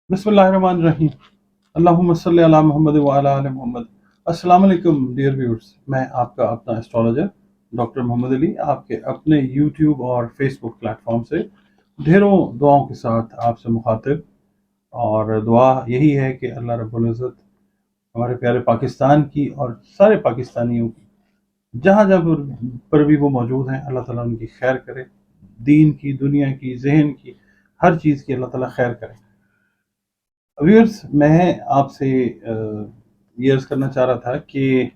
بسم اللہ الرحمن الرحیم۔ اللہم صلی علی محمد وعلی آل محمد۔ السلام علیکم ڈیئر ویورز، میں آپ کا اپنا اسٹرالوجر ڈاکٹر محمد علی آپ کے اپنے یوٹیوب اور فیس بک پلیٹ فارم سے ڈھیروں دعاؤں کے ساتھ آپ سے مخاطب، اور دعا یہی ہے کہ اللہ رب العزت ہمارے پیارے پاکستان کی اور سارے پاکستانیوں کی جہاں جہاں پر بھی وہ موجود ہیں، اللہ تعالیٰ ان کی خیر کرے، دین کی، دنیا کی، ذہن کی، ہر چیز کی اللہ تعالیٰ خیر کرے۔ ویورز، میں آپ سے یہ عرض کرنا چاہ رہا تھا کہ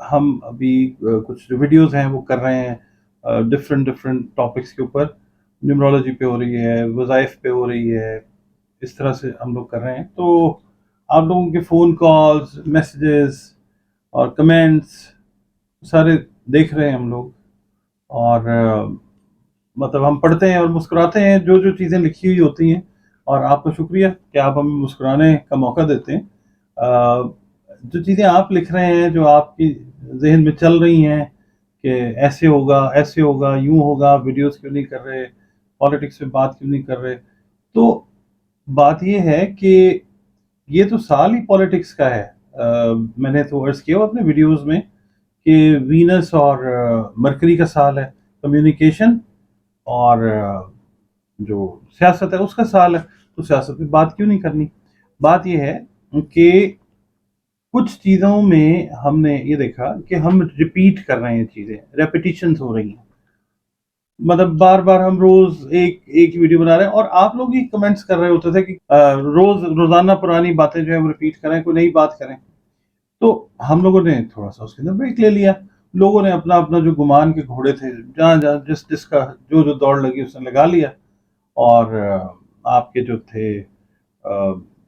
ہم ابھی کچھ جو ویڈیوز ہیں وہ کر رہے ہیں ڈفرینٹ ٹاپکس کے اوپر، نیورولوجی پہ ہو رہی ہے، وظائف پہ ہو رہی ہے، اس طرح سے ہم لوگ کر رہے ہیں۔ تو آپ لوگوں کے فون کالز، میسیجز اور کمنٹس سارے دیکھ رہے ہیں ہم لوگ، اور مطلب ہم پڑھتے ہیں اور مسکراتے ہیں جو جو چیزیں لکھی ہوئی ہوتی ہیں، اور آپ کا شکریہ کہ آپ ہمیں مسکرانے کا موقع دیتے ہیں۔ جو چیزیں آپ لکھ رہے ہیں، جو آپ کی ذہن میں چل رہی ہیں کہ ایسے ہوگا، ایسے ہوگا، یوں ہوگا، ویڈیوز کیوں نہیں کر رہے، پالیٹکس پہ بات کیوں نہیں کر رہے، تو بات یہ ہے کہ یہ تو سال ہی پالیٹکس کا ہے۔ میں نے تو عرض کیا اپنے ویڈیوز میں کہ وینس اور مرکری کا سال ہے، کمیونیکیشن اور جو سیاست ہے اس کا سال ہے، تو سیاست پہ بات کیوں نہیں کرنی۔ بات یہ ہے کہ کچھ چیزوں میں ہم نے یہ دیکھا کہ ہم ریپیٹ کر رہے ہیں، چیزیں ریپیٹیشنز ہو رہی ہیں، مطلب بار بار ہم روز ایک ویڈیو بنا رہے ہیں، اور آپ لوگ ہی کمنٹس کر رہے ہوتے تھے کہ روزانہ پرانی باتیں جو ہے وہ ریپیٹ کریں، کوئی نئی بات کریں۔ تو ہم لوگوں نے تھوڑا سا اس کے اندر بریک لے لیا، لوگوں نے اپنا اپنا جو گمان کے گھوڑے تھے، جہاں جہاں جس کا جو دوڑ لگی اس نے لگا لیا، اور آپ کے جو تھے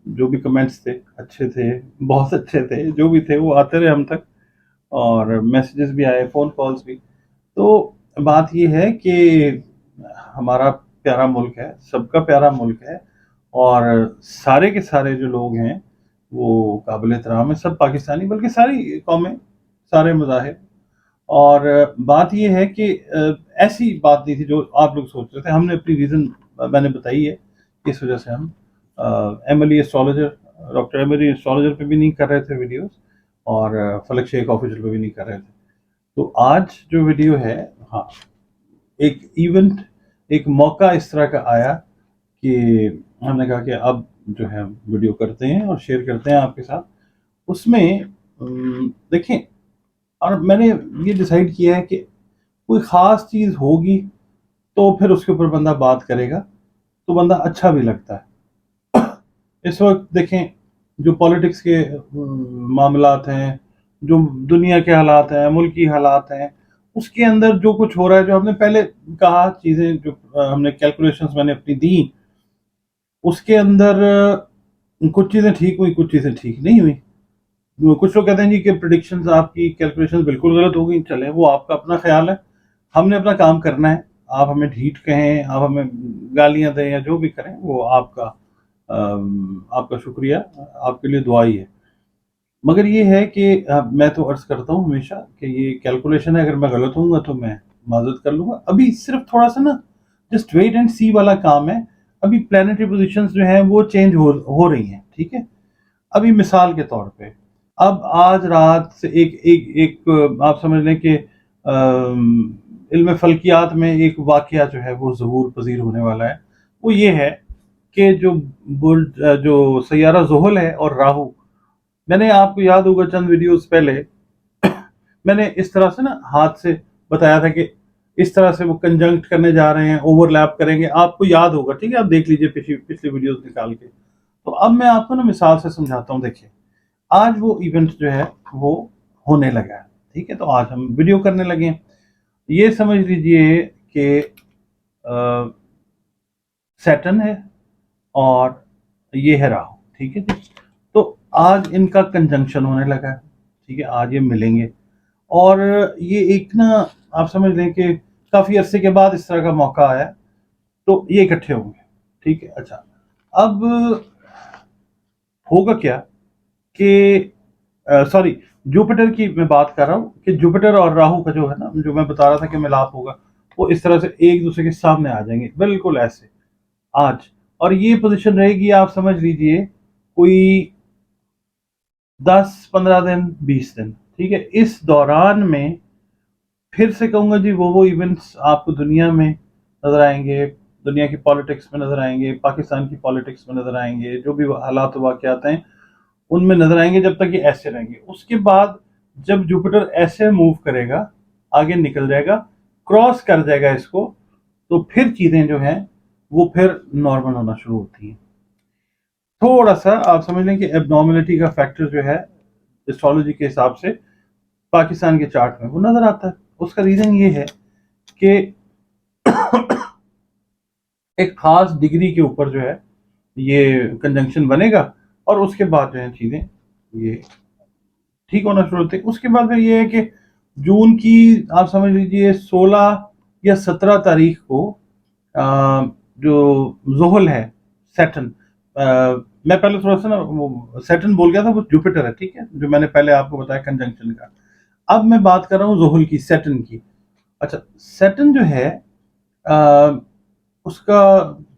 جو بھی کمنٹس تھے اچھے تھے، بہت اچھے تھے، جو بھی تھے وہ آتے رہے ہم تک، اور میسیجز بھی آئے، فون کالز بھی۔ تو بات یہ ہے کہ ہمارا پیارا ملک ہے، سب کا پیارا ملک ہے، اور سارے کے سارے جو لوگ ہیں وہ قابل احترام ہیں، سب پاکستانی بلکہ ساری قومیں، سارے مذاہب۔ اور بات یہ ہے کہ ایسی بات نہیں تھی جو آپ لوگ سوچ رہے تھے، ہم نے اپنی ریزن میں نے بتائی ہے، اس وجہ سے ہم Emily astrologer, doctor Emily astrologer پہ بھی نہیں کر رہے تھے ویڈیوز، اور فلک شیخ آفیشل پہ بھی نہیں کر رہے تھے۔ تو آج جو ویڈیو ہے، ہاں، ایک ایونٹ، ایک موقع اس طرح کا آیا کہ ہم نے کہا کہ اب جو ہے ویڈیو کرتے ہیں اور شیئر کرتے ہیں آپ کے ساتھ۔ اس میں دیکھیں، اور میں نے یہ ڈیسائیڈ کیا ہے کہ کوئی خاص چیز ہوگی تو پھر اس کے اوپر بندہ بات کرے گا تو بندہ اچھا بھی لگتا ہے۔ اس وقت دیکھیں، جو پالیٹکس کے معاملات ہیں، جو دنیا کے حالات ہیں، ملکی حالات ہیں، اس کے اندر جو کچھ ہو رہا ہے، جو ہم نے پہلے کہا، چیزیں جو ہم نے کیلکولیشنز میں نے اپنی دیں، اس کے اندر کچھ چیزیں ٹھیک ہوئی، کچھ چیزیں ٹھیک نہیں ہوئی۔ کچھ لوگ کہتے ہیں جی کہ پریڈکشنز، آپ کی کیلکولیشنز بالکل غلط ہو گئی، چلیں وہ آپ کا اپنا خیال ہے، ہم نے اپنا کام کرنا ہے۔ آپ ہمیں ڈھیٹ کہیں، آپ ہمیں گالیاں دیں، یا جو بھی کریں، وہ آپ کا شکریہ، آپ کے لیے دعا ہی ہے۔ مگر یہ ہے کہ میں تو عرض کرتا ہوں ہمیشہ کہ یہ کیلکولیشن ہے، اگر میں غلط ہوں گا تو میں معذرت کر لوں گا۔ ابھی صرف تھوڑا سا نا جسٹ ویٹ اینڈ سی والا کام ہے، ابھی پلانیٹری پوزیشنز جو ہیں وہ چینج ہو رہی ہیں، ٹھیک ہے۔ ابھی مثال کے طور پہ، اب آج رات سے ایک آپ سمجھ لیں کہ علم فلکیات میں ایک واقعہ جو ہے وہ ظہور پذیر ہونے والا ہے۔ وہ یہ ہے کہ جو سیارہ زحل ہے اور راہو، میں نے آپ کو یاد ہوگا چند ویڈیوز پہلے میں نے اس طرح سے نا ہاتھ سے بتایا تھا کہ اس طرح سے وہ کنجنکٹ کرنے جا رہے ہیں، اوور لیپ کریں گے، آپ کو یاد ہوگا، ٹھیک ہے، آپ دیکھ لیجئے پچھلی ویڈیوز نکال کے۔ تو اب میں آپ کو نا مثال سے سمجھاتا ہوں۔ دیکھیں، آج وہ ایونٹ جو ہے وہ ہونے لگا ہے، ٹھیک ہے، تو آج ہم ویڈیو کرنے لگے ہیں۔ یہ سمجھ لیجئے کہ سیٹرن ہے اور یہ ہے راہو، ٹھیک ہے جی۔ تو آج ان کا کنجنکشن ہونے لگا ہے، ٹھیک ہے، آج یہ ملیں گے، اور یہ ایک نا آپ سمجھ لیں کہ کافی عرصے کے بعد اس طرح کا موقع آیا، تو یہ اکٹھے ہوں گے، ٹھیک ہے۔ اچھا، اب ہوگا کیا کہ سوری، جوپیٹر کی میں بات کر رہا ہوں کہ جوپیٹر اور راہو کا جو ہے نا، جو میں بتا رہا تھا کہ ملاپ ہوگا، وہ اس طرح سے ایک دوسرے کے سامنے آ جائیں گے، بالکل ایسے آج۔ اور یہ پوزیشن رہے گی آپ سمجھ لیجئے کوئی 10-15 دن 20 دن، ٹھیک ہے. اس دوران میں پھر سے کہوں گا جی وہ ایونٹس آپ کو دنیا میں نظر آئیں گے، دنیا کی پالیٹکس میں نظر آئیں گے، پاکستان کی پالیٹکس میں نظر آئیں گے، جو بھی حالات و واقعات ہیں ان میں نظر آئیں گے جب تک یہ ایسے رہیں گے. اس کے بعد جب جوپیٹر ایسے موو کرے گا، آگے نکل جائے گا، کراس کر جائے گا اس کو، تو پھر چیزیں جو ہیں وہ پھر نارمل ہونا شروع ہوتی ہیں. تھوڑا سا آپ سمجھ لیں کہ اب نارملٹی کا فیکٹر جو ہے اسٹرالوجی کے حساب سے پاکستان کے چارٹ میں وہ نظر آتا ہے. اس کا ریزن یہ ہے کہ ایک خاص ڈگری کے اوپر جو ہے یہ کنجنکشن بنے گا اور اس کے بعد جو ہے چیزیں یہ ٹھیک ہونا شروع ہوتے ہیں. اس کے بعد پھر یہ ہے کہ جون کی آپ سمجھ لیجئے 16 یا 17 تاریخ کو جو زحل ہے، سیٹرن، میں پہلے تھوڑا سا نا سیٹرن بول گیا تھا، وہ جوپیٹر ہے، ٹھیک ہے، جو میں نے پہلے آپ کو بتایا کنجنکشن کا. اب میں بات کر رہا ہوں زحل کی، سیٹرن کی. اچھا، سیٹرن جو ہے اس کا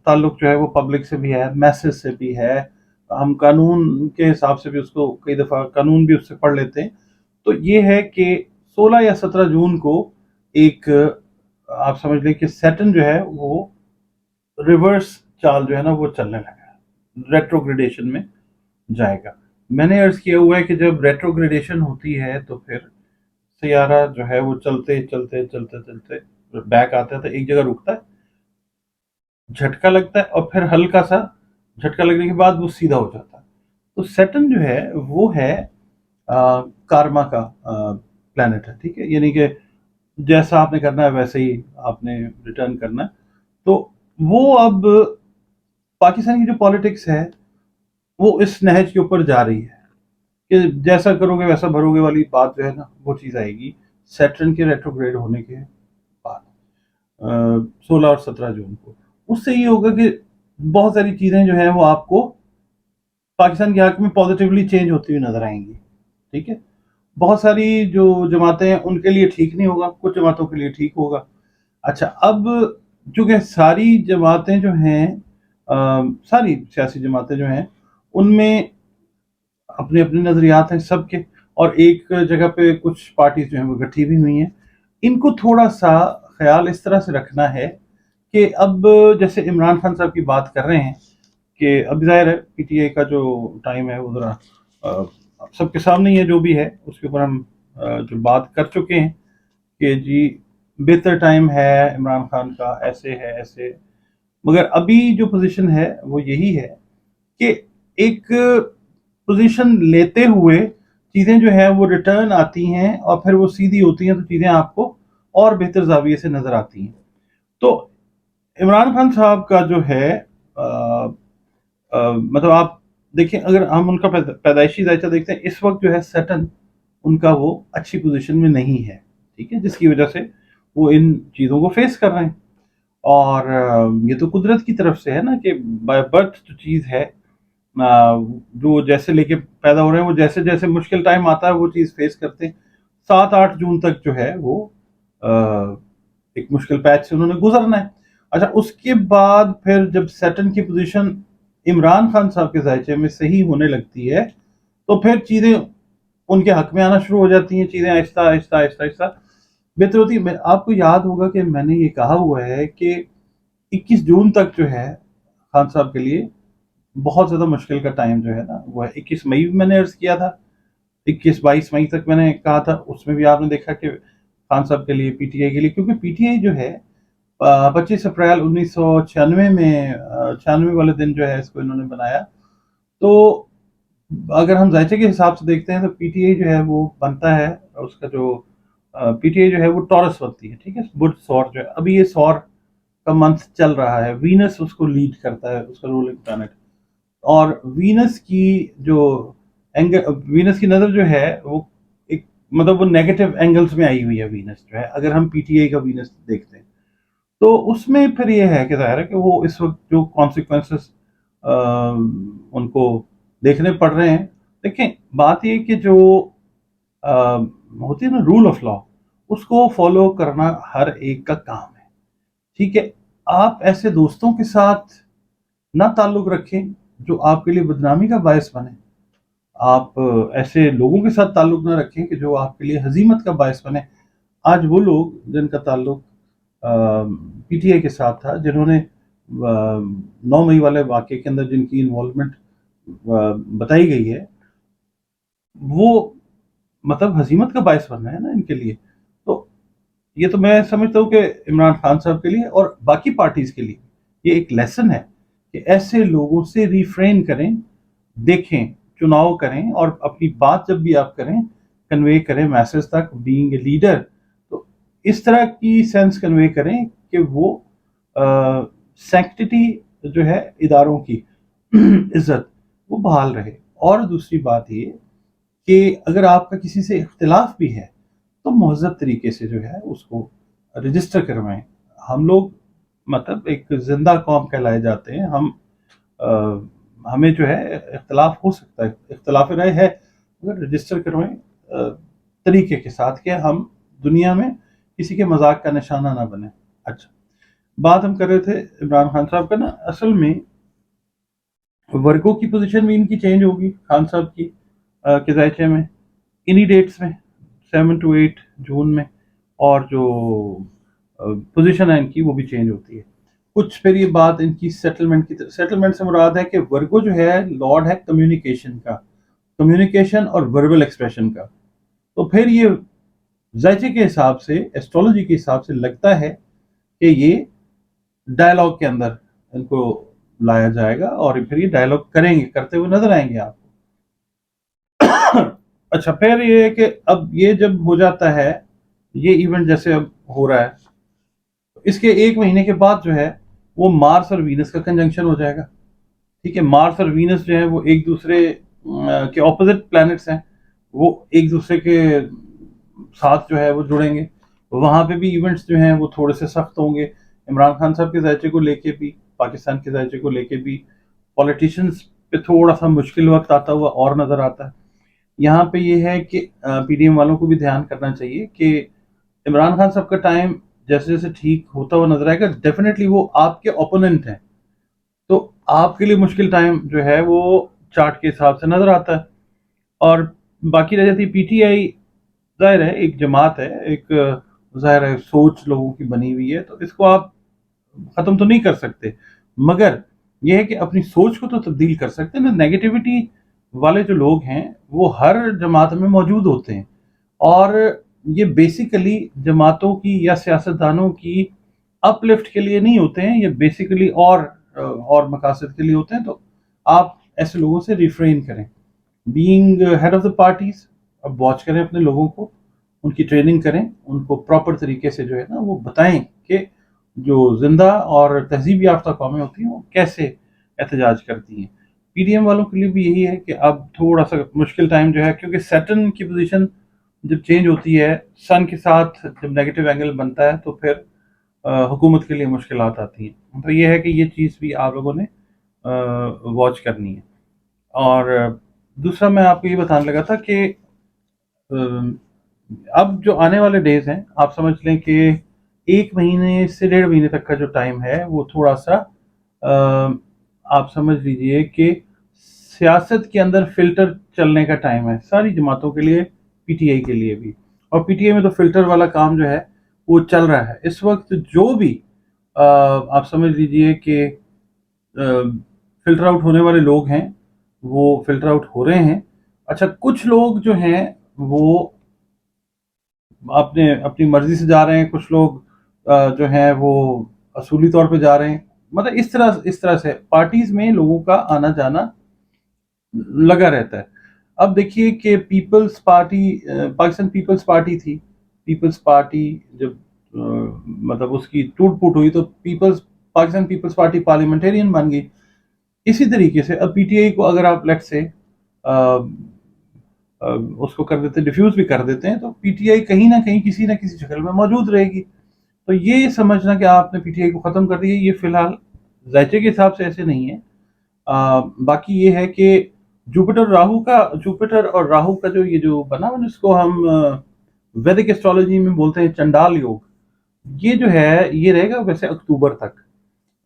تعلق جو ہے وہ پبلک سے بھی ہے، میسز سے بھی ہے، ہم قانون کے حساب سے بھی اس کو کئی دفعہ قانون بھی اس سے پڑھ لیتے ہیں. تو یہ ہے کہ 16 یا 17 جون کو ایک آپ سمجھ لیں کہ سیٹرن جو ہے وہ ریورس چال جو ہے نا وہ چلنے لگا، ریٹروگریڈیشن میں جائے گا. میں نے عرض کیا ہوا ہے کہ جب ریٹروگریڈیشن ہوتی ہے تو پھر سیارہ جو ہے وہ چلتے چلتے چلتے چلتے بیک آتا ہے، تو ایک جگہ رکتا ہے، جھٹکا لگتا ہے، اور پھر ہلکا سا جھٹکا لگنے کے بعد وہ سیدھا ہو جاتا ہے. تو سیٹرن جو ہے وہ ہے کارما کا پلانٹ ہے، ٹھیک ہے، یعنی کہ جیسا آپ نے کرنا ہے ویسے ہی آپ نے ریٹرن کرنا ہے. تو وہ اب پاکستان کی جو پالیٹکس ہے وہ اس نہج کے اوپر جا رہی ہے کہ جیسا کرو گے ویسا بھرو گے والی بات جو ہے نا وہ چیز آئے گی سیٹرن کے ریٹروگریڈ ہونے کے بعد 16 اور 17 جون کو. اس سے یہ ہوگا کہ بہت ساری چیزیں جو ہیں وہ آپ کو پاکستان کے حق میں پازیٹیولی چینج ہوتی ہوئی نظر آئیں گی، ٹھیک ہے. بہت ساری جو جماعتیں ہیں ان کے لیے ٹھیک نہیں ہوگا، کچھ جماعتوں کے لیے ٹھیک ہوگا. اچھا، اب چونکہ ساری جماعتیں جو ہیں ساری سیاسی جماعتیں جو ہیں ان میں اپنے اپنے نظریات ہیں سب کے، اور ایک جگہ پہ کچھ پارٹیز جو ہیں وہ گٹھی بھی ہوئی ہیں. ان کو تھوڑا سا خیال اس طرح سے رکھنا ہے کہ اب جیسے عمران خان صاحب کی بات کر رہے ہیں کہ اب ظاہر ہے پی ٹی آئی کا جو ٹائم ہے وہ ذرا سب کے سامنے ہی ہے، جو بھی ہے اس کے اوپر ہم جو بات کر چکے ہیں کہ جی بہتر ٹائم ہے عمران خان کا، ایسے ہے ایسے. مگر ابھی جو پوزیشن ہے وہ یہی ہے کہ ایک پوزیشن لیتے ہوئے چیزیں جو ہیں وہ ریٹرن آتی ہیں اور پھر وہ سیدھی ہوتی ہیں، تو چیزیں آپ کو اور بہتر زاویے سے نظر آتی ہیں. تو عمران خان صاحب کا جو ہے مطلب آپ دیکھیں، اگر ہم ان کا پیدائشی ذائچہ دیکھتے ہیں اس وقت جو ہے سیٹرن ان کا وہ اچھی پوزیشن میں نہیں ہے، ٹھیک ہے، جس کی وجہ سے وہ ان چیزوں کو فیس کر رہے ہیں. اور یہ تو قدرت کی طرف سے ہے نا کہ بائی برتھ جو چیز ہے جو جیسے لے کے پیدا ہو رہے ہیں وہ جیسے جیسے مشکل ٹائم آتا ہے وہ چیز فیس کرتے ہیں. 7-8 جون تک جو ہے وہ ایک مشکل پیچ سے انہوں نے گزرنا ہے. اچھا، اس کے بعد پھر جب سیٹرن کی پوزیشن عمران خان صاحب کے ذائچے میں صحیح ہونے لگتی ہے تو پھر چیزیں ان کے حق میں آنا شروع ہو جاتی ہیں، چیزیں آہستہ آہستہ آہستہ آہستہ بہتر ہوتی ہے. آپ کو یاد ہوگا کہ میں نے یہ کہا ہوا ہے کہ 21 جون تک جو ہے خان صاحب کے لیے بہت زیادہ مشکل کا ٹائم جو ہے نا وہ ہے. 21 مئی میں نے عرض کیا تھا، 21-22 مئی تک میں نے کہا تھا. اس میں بھی آپ نے دیکھا کہ خان صاحب کے لیے، پی ٹی آئی کے لیے، کیونکہ پی ٹی آئی جو ہے 25 اپریل 1996 میں 96 والے دن جو ہے اس کو انہوں نے بنایا. تو اگر ہم ذائچے کے حساب سے دیکھتے ہیں تو پی ٹی آئی جو ہے وہ بنتا ہے، اس کا جو پی ٹی آئی جو ہے وہ ٹورس بنتی ہے، ٹھیک ہے، بدھ سور جو ہے ابھی یہ سور کا منتھ چل رہا ہے، وینس اس کو لیڈ کرتا ہے، اس کا رولنگ پلانٹ. اور وینس کی جو وینس کی نظر جو ہے وہ ایک مطلب وہ نیگیٹو اینگلز میں آئی ہوئی ہے وینس جو ہے، اگر ہم پی ٹی آئی کا وینس دیکھتے ہیں تو اس میں پھر یہ ہے کہ ظاہر ہے کہ وہ اس وقت جو کانسیکوینسز ان کو دیکھنے پڑ رہے ہیں. دیکھیں بات یہ کہ جو ہوتی ہے نا رول آف لا، اس کو فالو کرنا ہر ایک کا کام ہے، ٹھیک ہے. آپ ایسے دوستوں کے ساتھ نہ تعلق رکھیں جو آپ کے لیے بدنامی کا باعث بنے. آپ ایسے لوگوں کے ساتھ تعلق نہ رکھیں کہ جو آپ کے لیے ہزیمت کا باعث بنے. آج وہ لوگ جن کا تعلق پی ٹی آئی کے ساتھ تھا، جنہوں نے 9 مئی والے واقعے کے اندر جن کی انوالومنٹ بتائی گئی ہے، وہ مطلب ہزیمت کا باعث بن رہے ہیں نا ان کے لیے. تو یہ تو میں سمجھتا ہوں کہ عمران خان صاحب کے لیے اور باقی پارٹیز کے لیے یہ ایک لیسن ہے کہ ایسے لوگوں سے ریفرین کریں، دیکھیں، چناؤ کریں، اور اپنی بات جب بھی آپ کریں کنوے کریں میسج تک. بینگ اے لیڈر تو اس طرح کی سینس کنوے کریں کہ وہ سینکٹیٹی جو ہے اداروں کی عزت وہ بحال رہے. اور دوسری بات یہ کہ اگر آپ کا کسی سے اختلاف بھی ہے تو مہذب طریقے سے جو ہے اس کو رجسٹر کروائیں. ہم لوگ مطلب ایک زندہ قوم کہلائے جاتے ہیں. ہمیں جو ہے اختلاف ہو سکتا ہے، اختلاف رائے ہے، مگر رجسٹر کروائیں طریقے کے ساتھ کہ ہم دنیا میں کسی کے مذاق کا نشانہ نہ بنے. اچھا، بات ہم کر رہے تھے عمران خان صاحب کا نا. اصل میں ورگوں کی پوزیشن بھی ان کی چینج ہوگی خان صاحب کی قضائچے میں انہی ڈیٹس میں 7 to 8 جون میں. اور جو پوزیشن ہے ان کی وہ بھی چینج ہوتی ہے کچھ. پھر یہ بات ان کی سیٹلمنٹ کی، سیٹلمنٹ سے مراد ہے کہ ورگو جو ہے لارڈ ہے کمیونیکیشن کا، کمیونیکیشن اور وربل ایکسپریشن کا. تو پھر یہ ذائچے کے حساب سے، ایسٹرولوجی کے حساب سے لگتا ہے کہ یہ ڈائلاگ کے اندر ان کو لایا جائے گا اور پھر یہ ڈائلاگ کریں گے، کرتے ہوئے نظر آئیں گے آپ کو. اچھا، پھر یہ ہے کہ اب یہ جب ہو جاتا ہے یہ ایونٹ جیسے اب ہو رہا ہے، اس کے 1 مہینے کے بعد جو ہے وہ مارس اور وینس کا کنجنکشن ہو جائے گا. ٹھیک ہے، مارس اور وینس جو ہے وہ ایک دوسرے کے اپوزٹ پلانٹس ہیں، وہ ایک دوسرے کے ساتھ جو ہے وہ جڑیں گے. وہاں پہ بھی ایونٹس جو ہیں وہ تھوڑے سے سخت ہوں گے. عمران خان صاحب کے ذائچے کو لے کے بھی، پاکستان کے ذائچے کو لے کے بھی پولیٹیشینز پہ تھوڑا سا مشکل وقت آتا ہوا اور نظر آتا ہے. یہاں پہ یہ ہے کہ پی ڈی ایم والوں کو بھی دھیان کرنا چاہیے کہ عمران خان صاحب کا ٹائم جیسے جیسے ٹھیک ہوتا ہوا نظر آئے گا، ڈیفینیٹلی وہ آپ کے اوپوننٹ ہیں، تو آپ کے لیے مشکل ٹائم جو ہے وہ چارٹ کے حساب سے نظر آتا ہے. اور باقی رہ جاتی پی ٹی آئی. ظاہر ہے ایک جماعت ہے، ایک ظاہر ہے سوچ لوگوں کی بنی ہوئی ہے، تو اس کو آپ ختم تو نہیں کر سکتے، مگر یہ ہے کہ اپنی سوچ کو تو تبدیل کر سکتے ہیں. نیگیٹیوٹی والے جو لوگ ہیں وہ ہر جماعت میں موجود ہوتے ہیں، اور یہ بیسیکلی جماعتوں کی یا سیاستدانوں کی اپ لفٹ کے لیے نہیں ہوتے ہیں، یہ بیسیکلی اور مقاصد کے لیے ہوتے ہیں. تو آپ ایسے لوگوں سے ریفرین کریں. Being head of the parties اب واچ کریں اپنے لوگوں کو، ان کی ٹریننگ کریں، ان کو پراپر طریقے سے جو ہے نا وہ بتائیں کہ جو زندہ اور تہذیب یافتہ قومیں ہوتی ہیں وہ کیسے احتجاج کرتی ہیں. پی ڈی ایم والوں کے لیے بھی یہی ہے کہ اب تھوڑا سا مشکل ٹائم جو ہے، کیونکہ سیٹرن کی پوزیشن جب چینج ہوتی ہے، سن کے ساتھ جب نیگیٹو اینگل بنتا ہے تو پھر حکومت کے لیے مشکلات آتی ہیں. تو یہ ہے کہ یہ چیز بھی آپ لوگوں نے واچ کرنی ہے. اور دوسرا میں آپ کو یہ بتانے لگا تھا کہ اب جو آنے والے ڈیز ہیں آپ سمجھ لیں کہ 1 مہینے سے 1.5 مہینے تک کا جو ٹائم ہے وہ تھوڑا سا آپ سمجھ لیجئے کہ سیاست کے اندر فلٹر چلنے کا ٹائم ہے، ساری جماعتوں کے لیے، پی ٹی آئی کے لیے بھی. اور پی ٹی آئی میں تو فلٹر والا کام جو ہے وہ چل رہا ہے اس وقت. جو بھی آپ سمجھ لیجئے کہ فلٹر آؤٹ ہونے والے لوگ ہیں وہ فلٹر آؤٹ ہو رہے ہیں. اچھا، کچھ لوگ جو ہیں وہ اپنی مرضی سے جا رہے ہیں، کچھ لوگ جو ہیں وہ اصولی طور پہ جا رہے ہیں. مطلب اس طرح سے پارٹیز میں لوگوں کا آنا جانا لگا رہتا ہے. اب دیکھیے کہ پیپلز پارٹی، پاکستان پیپلز پارٹی تھی، پیپلز پارٹی جب مطلب اس کی ٹوٹ پوٹ ہوئی تو پاکستان پیپلز پارٹی پارلیمنٹیرین بن گئی. اسی طریقے سے اب پی ٹی آئی کو اگر آپ لیٹ سے اس کو کر دیتے، ڈیفیوز بھی کر دیتے ہیں، تو پی ٹی آئی کہیں نہ کہیں کسی نہ کسی شکل میں موجود رہے گی. تو یہ سمجھنا کہ آپ نے پی ٹی آئی کو ختم کر دیا، یہ فی الحال ذائچے کے حساب سے ایسے نہیں ہے. باقی یہ ہے کہ جوپیٹر اور راہو کا جو یہ جو بنا ہوا، جس کو ہم ویدک ایسٹرولوجی میں بولتے ہیں چنڈال یوگ، یہ جو ہے یہ رہے گا ویسے اکتوبر تک.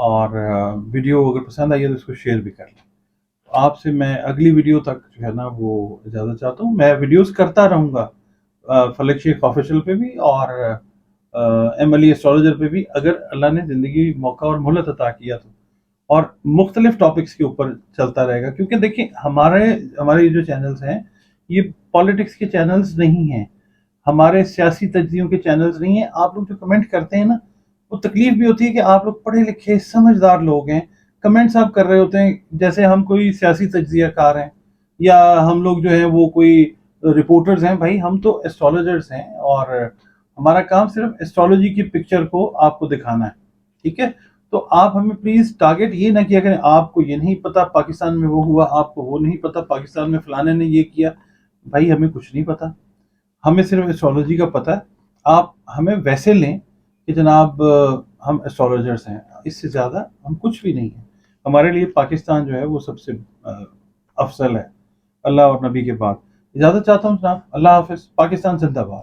اور ویڈیو اگر پسند آئی ہے تو اس کو شیئر بھی کر لیں. آپ سے میں اگلی ویڈیو تک جو ہے نا وہ اجازت چاہتا ہوں. میں ویڈیوز کرتا رہوں گا فلک شیخ آفیشیل پہ بھی اور ایم علی ایسٹرالوجر پہ بھی، اگر اللہ نے زندگی موقع اور مہلت عطا کیا تو، اور مختلف ٹاپکس کے اوپر چلتا رہے گا. کیونکہ دیکھیں ہمارے یہ جو چینلز ہیں یہ پالیٹکس کے چینلز نہیں ہیں، ہمارے سیاسی تجزیوں کے چینلز نہیں ہیں. آپ لوگ جو کمنٹ کرتے ہیں نا، وہ تکلیف بھی ہوتی ہے کہ آپ لوگ پڑھے لکھے سمجھدار لوگ ہیں، کمنٹس آپ کر رہے ہوتے ہیں جیسے ہم کوئی سیاسی تجزیہ کار ہیں یا ہم لوگ جو ہیں وہ کوئی رپورٹرز ہیں. بھائی ہم تو ایسٹرالوجرز ہیں اور ہمارا کام صرف ایسٹرالوجی کی پکچر کو آپ کو دکھانا ہے. ٹھیک ہے، تو آپ ہمیں پلیز ٹارگٹ یہ نہ کیا کریں آپ کو یہ نہیں پتا پاکستان میں وہ ہوا، آپ کو وہ نہیں پتا پاکستان میں فلانے نے یہ کیا. بھائی ہمیں کچھ نہیں پتا، ہمیں صرف ایسٹرالوجی کا پتہ ہے. آپ ہمیں ویسے لیں کہ جناب ہم ایسٹرالوجرز ہیں، اس سے زیادہ ہم کچھ بھی نہیں ہیں. ہمارے لیے پاکستان جو ہے وہ سب سے افضل ہے اللہ اور نبی کے بعد. اجازت چاہتا ہوں جناب، اللہ حافظ. پاکستان زندہ باد.